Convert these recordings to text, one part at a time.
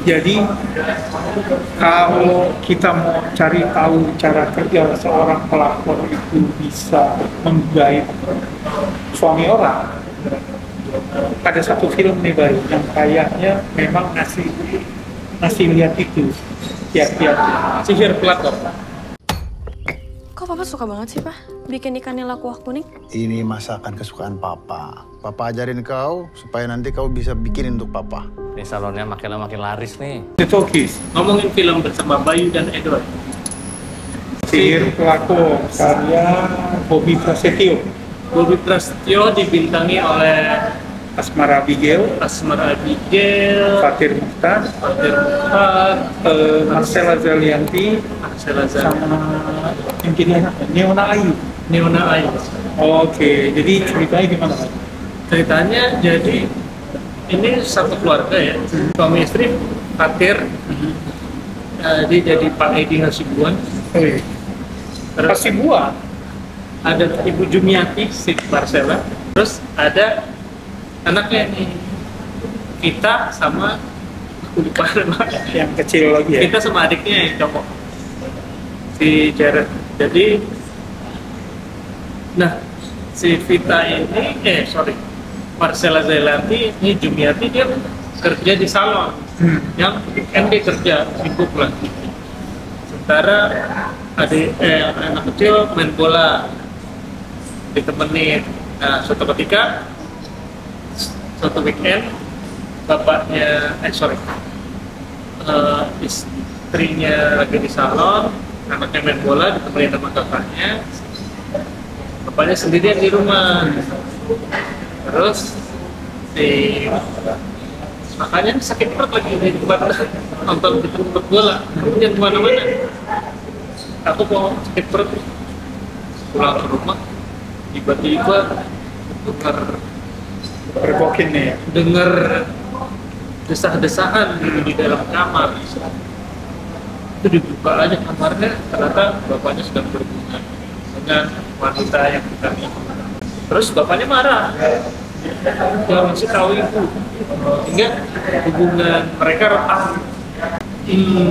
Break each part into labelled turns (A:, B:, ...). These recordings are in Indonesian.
A: Jadi kalau kita mau cari tahu cara kerja seorang pelakor itu bisa menggait suami orang, ada satu film nih baru yang kayaknya memang ngasih lihat itu kiat-kiat sihir pelakor.
B: Kok papa suka banget sih, Pak? Bikin ikan nila kuah kuning?
C: Ini masakan kesukaan papa. Papa ajarin kau supaya nanti kau bisa bikin untuk papa.
D: Ini salonnya makin laris nih.
A: The Talkies,
E: Ngomongin film bersama Bayu dan Edward.
A: sihir pelakor karya Bobby Prasetyo,
E: Bobby Prasetyo dibintangi oleh
A: Asmara Abigail, Fatir Mukhtar, Marcella Zalianti,
E: Marcella
A: sama yang jadi anak Neona Ayu.
E: Neona Ayu.
A: Oke, jadi ceritanya gimana Pak?
E: Ceritanya jadi ini satu keluarga ya, suami istri Fatir, dia jadi Pak Edi Hasibuan. Terus
A: Hasibuan?
E: ada Ibu Jumiati, si Marcella. Terus ada anaknya nih, kita sama aku lupa nama.
A: Yang kecil lagi ya?
E: Kita sama adiknya yang cowok, si Jared. Jadi, nah si Vita ini, Marcella Zailanti, ini Jumiati, dia kerja di salon, yang MD kerja, sibuk lah. Sementara anak kecil main bola, ditemenin. Nah, suatu ketika, suatu weekend, bapaknya, istrinya lagi di salon, anaknya main bola, ditemenin sama kakaknya, bapaknya sendirian di rumah. Terus makanya sakit perut lagi di tempat nonton di tempat bola, jangan kemana-mana. Aku mau sakit perut, pulang ke rumah, tiba-tiba
A: Berbokin nih ya?
E: dengar desah-desahan di dalam kamar. Itu dibuka aja kamarnya, ternyata bapaknya sedang berhubungan dengan wanita yang kita lihat. Terus bapaknya marah, dia masih tahu ibu, sehingga hubungan mereka retak.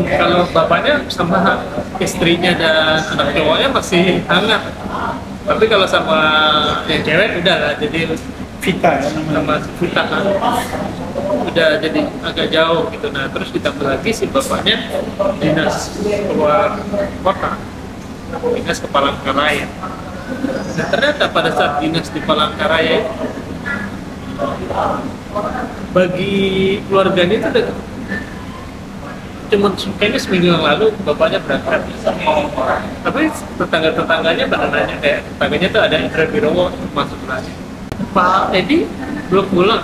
E: Kalau bapaknya sama istrinya dan anak cowoknya masih hangat, tapi kalau sama yang cewek udah lah, jadi
A: Vita ya namanya?
E: sama si Vita kan udah jadi agak jauh gitu. Nah terus ditambah lagi si bapaknya dinas keluar kota, dinas ke Palangkaraya. Nah ternyata pada saat dinas di Palangkaraya, bagi keluarganya itu udah cuman kayaknya seminggu yang lalu bapaknya berangkat. Tapi tetangga-tetangganya pada nanya, tetangganya tuh ada Indra Birowo masuk lagi, Pak Edi belum pulang.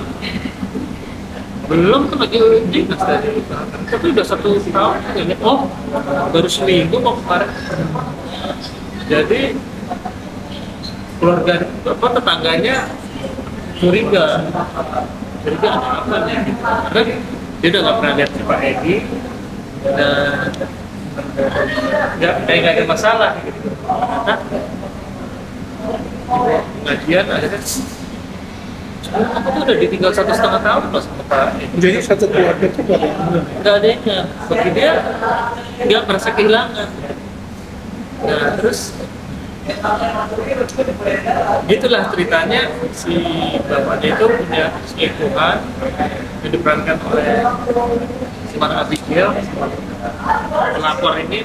E: Belum, kan lagi dinas tadi. Tapi udah 1 tahun kayaknya. Oh, baru seminggu kok kemarin. Jadi keluarga tetangganya curiga ada apa nih gitu. Karena dia udah nggak pernah lihat si Pak Edi dan nggak ada masalah gitu. Karena pengajian akhirnya aku tuh udah ditinggal 1,5 tahun loh sama Pak Edi.
A: Jadi satu keluarga itu gak ada yang bilang?
E: Nggak ada yang ingat. Bagi dia nggak merasa kehilangan. Nah terus gitulah ceritanya, si bapaknya itu punya selingkuhan yang diperankan oleh Asmara Abigail, pelakor ini,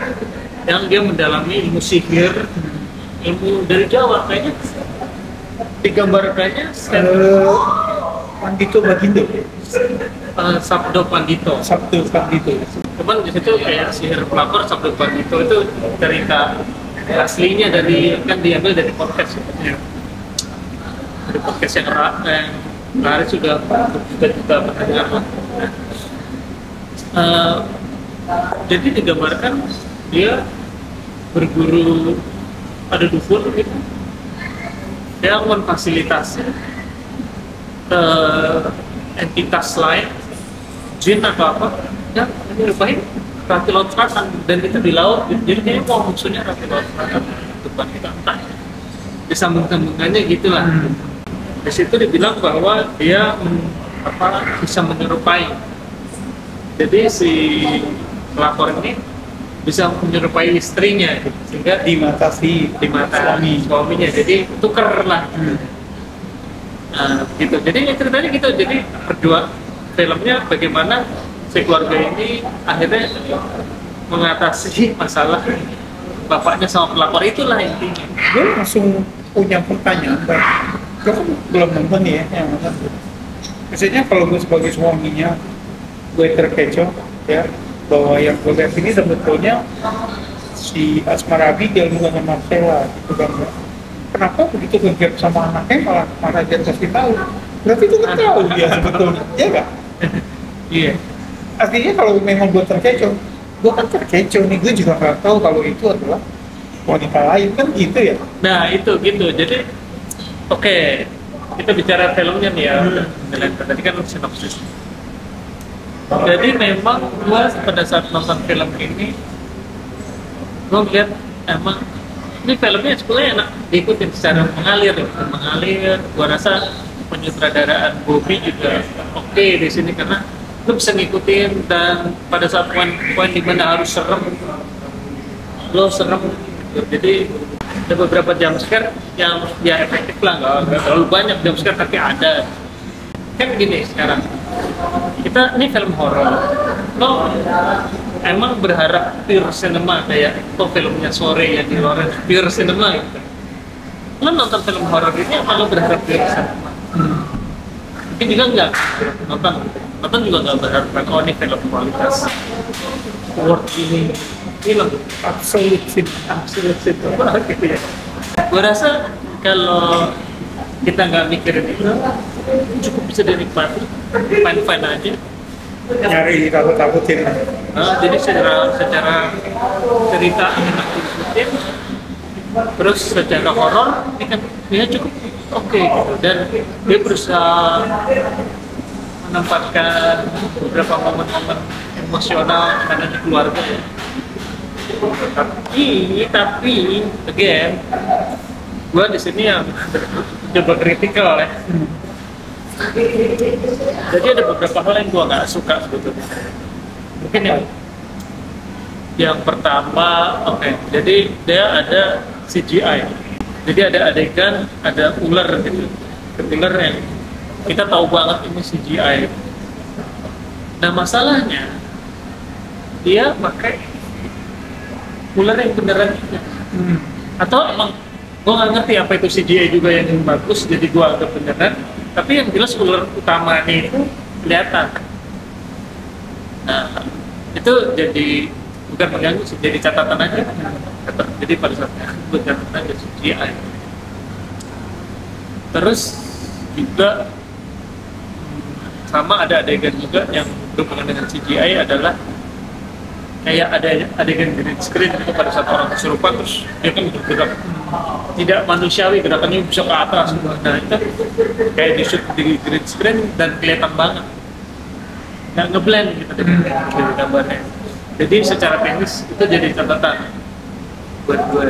E: yang dia mendalami ilmu sihir, ilmu dari Jawa kayaknya. Digambarkannya
A: Pandito Bagindo?
E: Sabdo Pandito.
A: Sabdo Pandito.
E: Cuman di situ kayak sihir pelakor Sabdo Pandito itu cerita aslinya dari, kan diambil dari podcast ya. Dari podcast yang laris sudah berjuta-juta pendengar. Jadi digambarkan dia berguru pada dukun gitu, dia memfasilitasi entitas lain, jin atau apa, yang menyerupai rati laut selatan, dan itu di laut. Jadi dia mau musuhnya rati laut selatan, bukan kita entah. Disambung-sambungannya gitulah. Di situ dibilang bahwa dia bisa menyerupai Jadi si pelapor ini bisa menyerupai istrinya gitu. Sehingga
A: Di mata
E: di mata suaminya, jadi tuker lah. Nah, gitu. Jadi ceritanya gitu. Jadi berdua filmnya bagaimana si keluarga ini akhirnya mengatasi masalah bapaknya sama pelapor, itulah intinya.
A: Gue langsung punya pertanyaan, Bang. Gue kan belum nonton ya yang nonton. Maksudnya kalau gue sebagai suaminya, gue terkecoh ya bahwa yang gue lihat ini sebetulnya si Asmara Abigail bukan Marcella gitu kan. Kenapa begitu kegap sama anaknya malah dia kasih tahu? Berarti itu kan tahu dia sebetulnya, ya nggak?
E: Iya.
A: Artinya kalau memang gue terkecoh, gue kan terkecoh nih, gue juga nggak tahu kalau itu adalah wanita lain kan gitu ya.
E: Nah itu gitu. Jadi oke, kita bicara filmnya nih ya. Tadi kan sinopsis. Jadi memang gua pada saat nonton film ini, gua lihat emang ini filmnya sebenarnya enak diikutin secara mengalir, mengalir. Gua rasa penyutradaraan Bobby juga oke di sini karena lu bisa ngikutin, dan pada saat poin di mana harus serem, lo serem. Jadi ada beberapa jumpscare yang ya efektif lah, nggak terlalu banyak jumpscare tapi ada. Kan gini sekarang, kita ini film horor, lo emang berharap pure cinema kayak itu filmnya sore ya di luar pure cinema gitu. Lo nonton film horor ini apa lo berharap pure cinema? Mungkin juga enggak, nonton juga nggak berharap oh ini film kualitas award ini film
A: Absolute sih.
E: gitu ya. Gue rasa kalau kita nggak mikirin itu cukup bisa dinikmati, fine aja.
A: Nyari takut-takutin.
E: Jadi secara cerita enak diikutin, terus secara horor ini kan dia cukup oke gitu, dan dia berusaha menempatkan beberapa momen-momen emosional karena di keluarga ya. Tapi again gua di sini yang coba kritikal ya. Jadi ada beberapa hal yang gua nggak suka sebetulnya. Mungkin yang pertama, jadi dia ada CGI. Jadi ada adegan, ada ular gitu, ular yang kita tahu banget ini CGI. Nah masalahnya dia pakai ular yang beneran itu. Atau emang gue nggak ngerti apa itu CGI juga yang bagus, jadi gue anggap beneran. Tapi yang jelas ular utamanya itu kelihatan. Nah itu jadi bukan mengganggu sih, jadi catatan aja. Jadi pada saat gue catatan aja CGI. Terus juga sama ada adegan juga yang berhubungan dengan CGI adalah kayak ada adegan green screen itu pada saat orang kesurupan terus dia kan bergerak tidak manusiawi, gerakannya bisa ke atas. Nah itu kayak di shoot di green screen dan kelihatan banget, nggak ngeblend gitu dari gambarnya. Jadi secara teknis itu jadi catatan buat gue.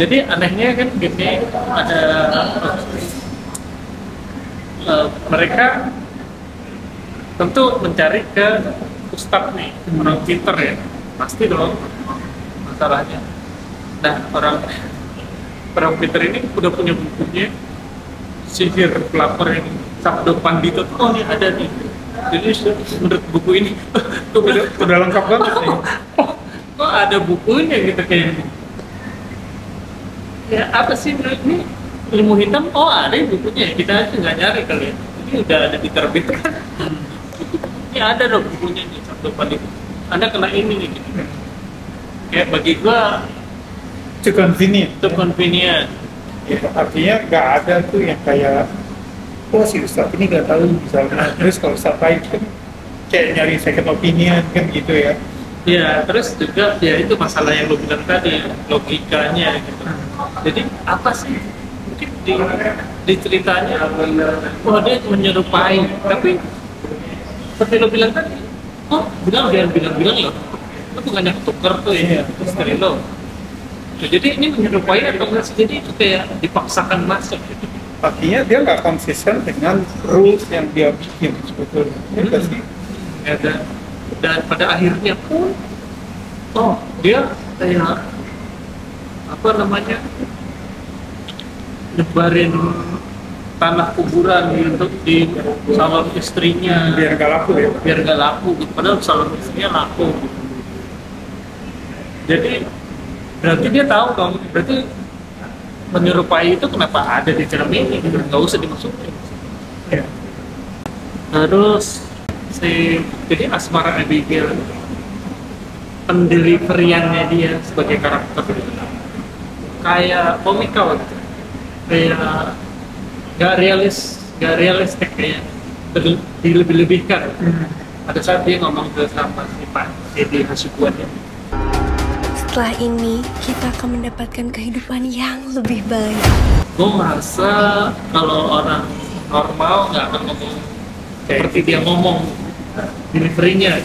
E: Jadi anehnya kan gini, ada mereka tentu mencari ke ustadz nih, orang pinter ya, pasti dong masalahnya. Nah orang pinter ini udah punya bukunya sihir pelapor yang Sabdo Pandito tuh, oh ini ada nih. Jadi menurut buku ini tuh
A: udah lengkap banget nih.
E: Kok ada bukunya gitu kayaknya. Ya apa sih ini ilmu hitam? Oh ada bukunya, kita aja nggak nyari kali ya. Ini udah ada diterbitkan. Ini ada dong bukunya nih Sabdo Pandito. Anda kena ini nih. Gitu. Kayak bagi gua
A: Too
E: convenient.
A: Ya, artinya nggak ada tuh yang kayak oh si Ustadz ini nggak tahu misalnya, terus kalau Ustadz lain kan kayak nyari second opinion kan gitu ya.
E: Ya, terus juga ya itu masalah yang lo bilang tadi, logikanya gitu. Jadi apa sih? Mungkin di ceritanya, oh dia menyerupai, tapi seperti lo bilang tadi, oh jangan bilang lo bukannya tuker tuh ya, istri lo. Jadi ini menyerupai atau enggak sih? Jadi itu kayak dipaksakan masuk gitu.
A: Artinya dia nggak konsisten dengan rules yang dia bikin sebetulnya. Ya nggak sih?
E: Ada. dan pada akhirnya pun dia kayak apa namanya, nyebarin tanah kuburan gitu di salon istrinya
A: Biar gak laku ya.
E: biar gak laku gitu. Padahal salon istrinya laku gitu. Jadi berarti dia tahu dong, berarti menyerupai itu kenapa ada di film ini gitu, nggak usah dimasukin.
A: Ya.
E: Terus jadi Asmara Abigail, pendeliveriannya dia sebagai karakter kayak komikal gitu, kayak nggak realistik, kayak dilebih-lebihkan. Ada saat dia ngomong ke sama si Pak Deddy Hasibuan ya,
B: Setelah ini, kita akan mendapatkan kehidupan yang lebih baik.
E: gue merasa kalau orang normal nggak akan ngomong seperti dia ngomong deliverynya.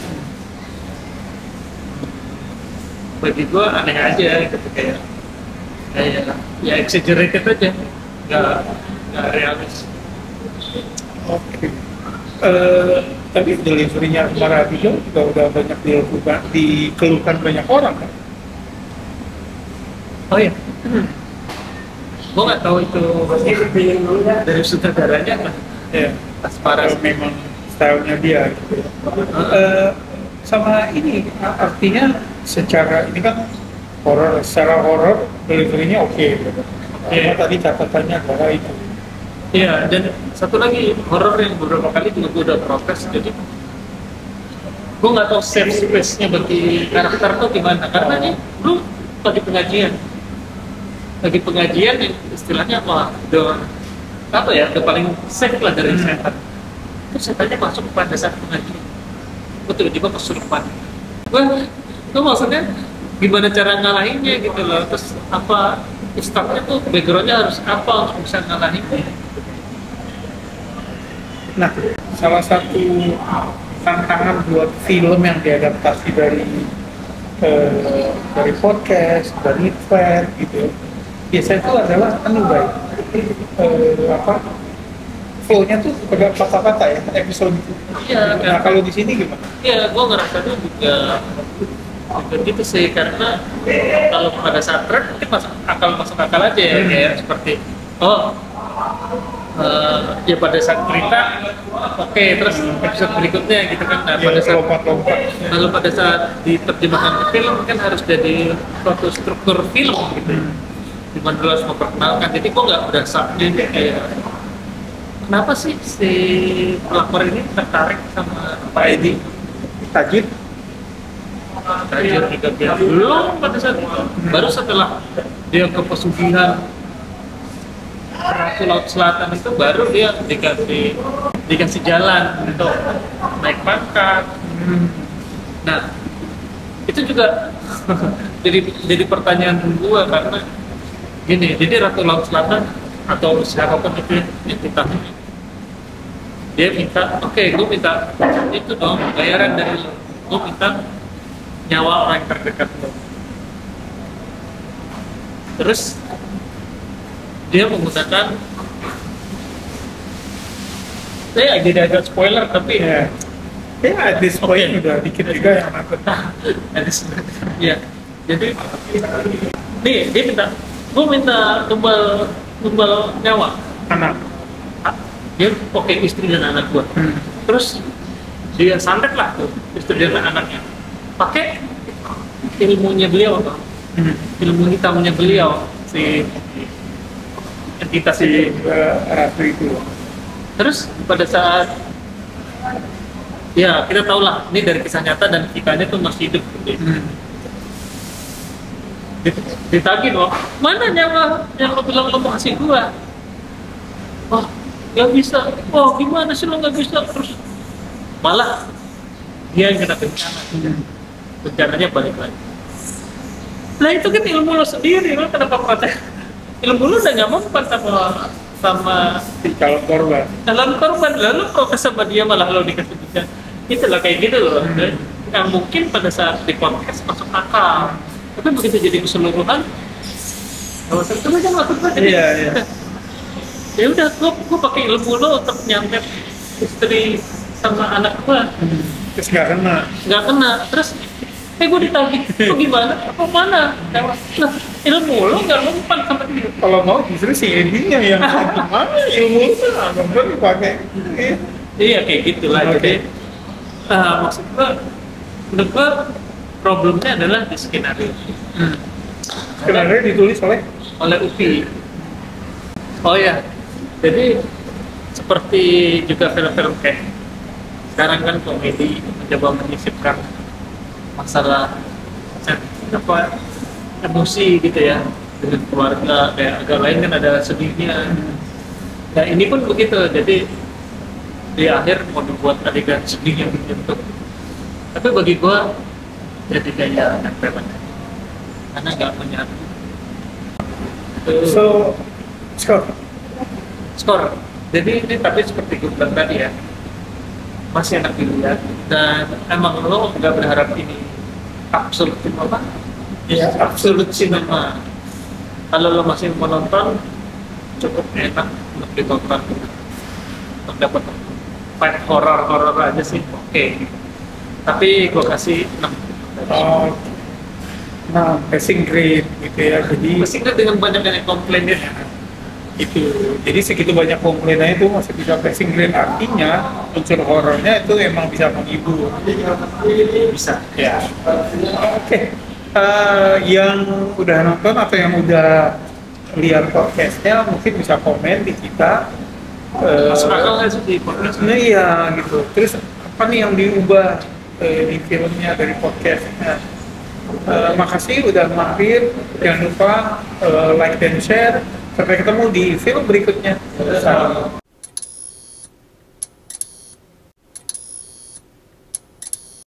E: Bagi gue aneh aja gitu, kayak ya exaggerated aja, nggak realis.
A: Oke. Tapi deliverynya Asmara Abigail juga udah banyak dikeluhkan banyak orang kan?
E: Oh iya, gue nggak tahu itu dari sutradaranya kan.
A: Ya.
E: Asmara
A: Kalau memang stylenya dia gitu. Sama ini artinya secara ini kan secara horor deliverynya oke. Cuma tadi catatannya adalah itu.
E: Iya, dan satu lagi horor yang beberapa kali juga gue udah protes, jadi gue nggak tahu safe space-nya bagi karakter tuh gimana, karena nih lu lagi pengajian yang istilahnya wah udah apa ya, udah paling safe lah dari setan. Terus setannya masuk pada saat pengajian, gue tiba-tiba kesurupan. Gue maksudnya gimana cara ngalahinnya gitu loh, terus apa ustadznya tuh backgroundnya harus apa untuk bisa ngalahinnya.
A: Nah, salah satu tantangan buat film yang diadaptasi dari podcast, dari fair gitu, biasanya itu adalah baik flow-nya tuh agak patah-patah ya episode itu.
E: Iya,
A: Nah, kalau di sini gimana?
E: iya, gue ngerasa tuh juga gitu sih, karena kalau pada saat thread mungkin masuk akal aja ya, kayak seperti ya pada saat cerita oke, terus episode berikutnya gitu kan. Nah, pada saat
A: lompat-lompat.
E: kalau pada saat diterjemahkan ke film kan harus jadi suatu struktur film gitu, dimana lu harus memperkenalkan. Jadi gue nggak berasa jadi kayak kenapa sih si pelakor ini tertarik sama Pak Edi
A: Tajid.
E: Tajir juga dia belum pada saat itu, baru setelah dia ke pesugihan Ratu Laut Selatan itu baru dia dikasih jalan untuk naik pangkat. Nah itu juga jadi pertanyaan gua, karena gini, jadi Ratu Laut Selatan atau siapapun itu entitasnya, dia minta oke, gua minta itu dong bayaran dari lo, gua minta nyawa orang yang terdekat lo. Terus dia menggunakan, saya jadi agak spoiler tapi
A: Ya, at this point udah dikit juga yang nonton.
E: ya, jadi dia minta tumbal nyawa
A: Anak.
E: dia, oke, istri dan anak gua. Terus dia santet lah tuh istri dan anaknya pakai ilmunya beliau, ilmu hitamnya beliau, si entitas
A: Si
E: itu.
A: Ratu itu.
E: Terus pada saat ya kita tahu lah ini dari kisah nyata dan ikannya tuh masih hidup gitu. Ditagih dong, mana nyawa yang lo bilang lo mau kasih gua? Oh nggak bisa. Oh gimana sih lo nggak bisa? Terus malah dia yang kena bencana. Bencananya balik lagi. Nah itu kan ilmu lo sendiri, lo kenapa protes? Ilmu lu udah nggak mempan sama
A: Si calon korban.
E: dalam korban, lalu protes sama dia malah lo dikasih bicara. Itulah kayak gitu loh. Yang mungkin pada saat di podcast masuk akal, tapi begitu jadi keseluruhan, kalau itu aja masuk aja.
A: Iya.
E: Ya udah, gua pakai ilmu lo untuk nyantet istri sama anak gua.
A: Terus nggak kena.
E: nggak kena. Terus gue ditagih, lu gimana? Apa mana? Nah, ilmu lo nggak mempan sama dia.
A: Kalau mau justru si Edinya yang gimana ilmu nggak dipakai.
E: Iya kayak gitulah.
A: Oke.
E: Jadi maksud gue, menurut gue problemnya adalah di skenario.
A: Skenario ditulis
E: oleh UPI. Oh ya, jadi seperti juga film-film kayak sekarang kan komedi mencoba menyisipkan masalah emosi gitu ya dengan keluarga, kayak agak lain kan ada sedihnya. Nah ini pun begitu, jadi di akhir mau dibuat adegan sedih yang menyentuh, tapi bagi gua jadi kayak tempelan karena nggak menyatu.
A: So,
E: Skor. Jadi ini tapi seperti gue bilang tadi ya, masih enak dilihat dan emang lo nggak berharap ini absolut apa?
A: ya
E: Absolut cinema. Kalau lo masih menonton, cukup enak untuk ditonton. Untuk dapat fight horror aja sih, oke. Tapi gue kasih 6.
A: nah, passing grade gitu ya. Jadi
E: Masih nggak dengan banyak yang komplain ya.
A: itu, jadi segitu banyak komplainnya itu masih bisa passing grade, artinya unsur horornya itu emang bisa menghibur.
E: Bisa.
A: Ya. Oke. Yang udah nonton atau yang udah lihat podcastnya mungkin bisa komen di kita.
E: Masuk akal nggak sih di podcast?
A: Nah iya gitu. Terus apa nih yang diubah di filmnya dari podcastnya? Makasih udah mampir. Jangan lupa like dan share. Sampai ketemu di film berikutnya. Salam.